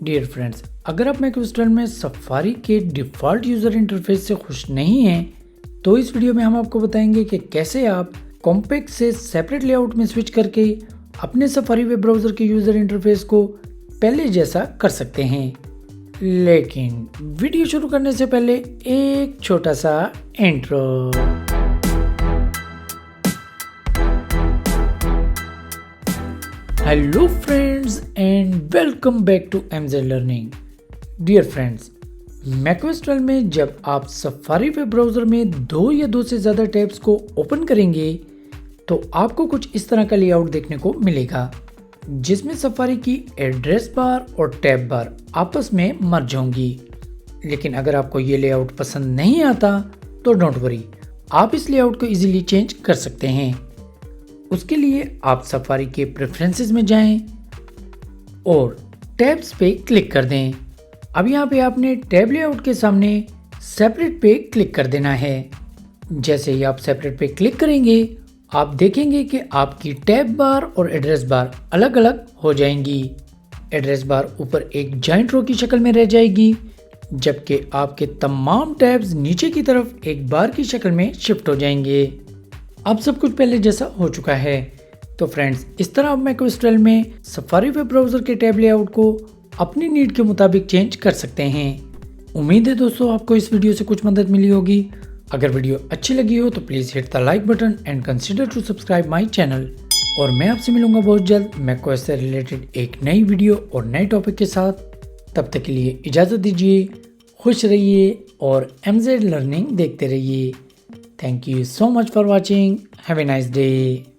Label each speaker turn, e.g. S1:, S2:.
S1: Dear friends, अगर आप macOS 12 में सफारी के डिफ़ॉल्ट यूज़र इंटरफेस से खुश नहीं हैं, तो इस वीडियो में हम आपको बताएंगे कि कैसे आप कॉम्पैक्ट से सेपरेट लेआउट में स्विच करके अपने सफारी वेब ब्राउज़र के यूज़र इंटरफेस को पहले जैसा कर सकते हैं। लेकिन वीडियो शुरू करने से पहले एक छोटा सा intro. Hello friends and welcome back to MZ learning. Dear friends, macOS 12 में जब आप सफारी वेब ब्राउज़र में दो या दो से ज़्यादा टैब्स को ओपन करेंगे तो आपको कुछ इस तरह का लेआउट देखने को मिलेगा, जिसमें सफारी की एड्रेस बार और टैब बार आपस में मर्ज होंगी। लेकिन अगर आपको ये लेआउट पसंद नहीं आता तो डोंट वरी, आप इस लेआउट को इजीली चेंज कर सकते हैं। उसके लिए आप सफारी के प्रेफरेंसेस में जाएं और टैब्स पे क्लिक कर दें। अब यहाँ पे आपने टैब लेआउट के सामने सेपरेट पे क्लिक कर देना है। जैसे ही आप सेपरेट पे क्लिक करेंगे, आप देखेंगे कि आपकी टैब बार और एड्रेस बार अलग अलग हो जाएंगी। एड्रेस बार ऊपर एक जॉइंट रो की शक्ल में रह जाएगी, जबकि आपके तमाम टैब्स नीचे की तरफ एक बार की शक्ल में शिफ्ट हो जाएंगे। अब सब कुछ पहले जैसा हो चुका है। तो फ्रेंड्स, इस तरह आप macOS 12 में सफारी वेब ब्राउज़र के टैब लेआउट को अपनी नीड के मुताबिक चेंज कर सकते हैं। उम्मीद है दोस्तों आपको इस वीडियो से कुछ मदद मिली होगी। अगर वीडियो अच्छी लगी हो तो please hit the like button and consider to subscribe my channel. और मैं आपसे मिलूंगा बहुत जल्द macOS से रिलेटेड एक नई वीडियो और नए टॉपिक के साथ। तब तक के लिए इजाज़त दीजिए, खुश रहिए और MZ लर्निंग देखते रहिए। Thank you so much for watching. Have a nice day.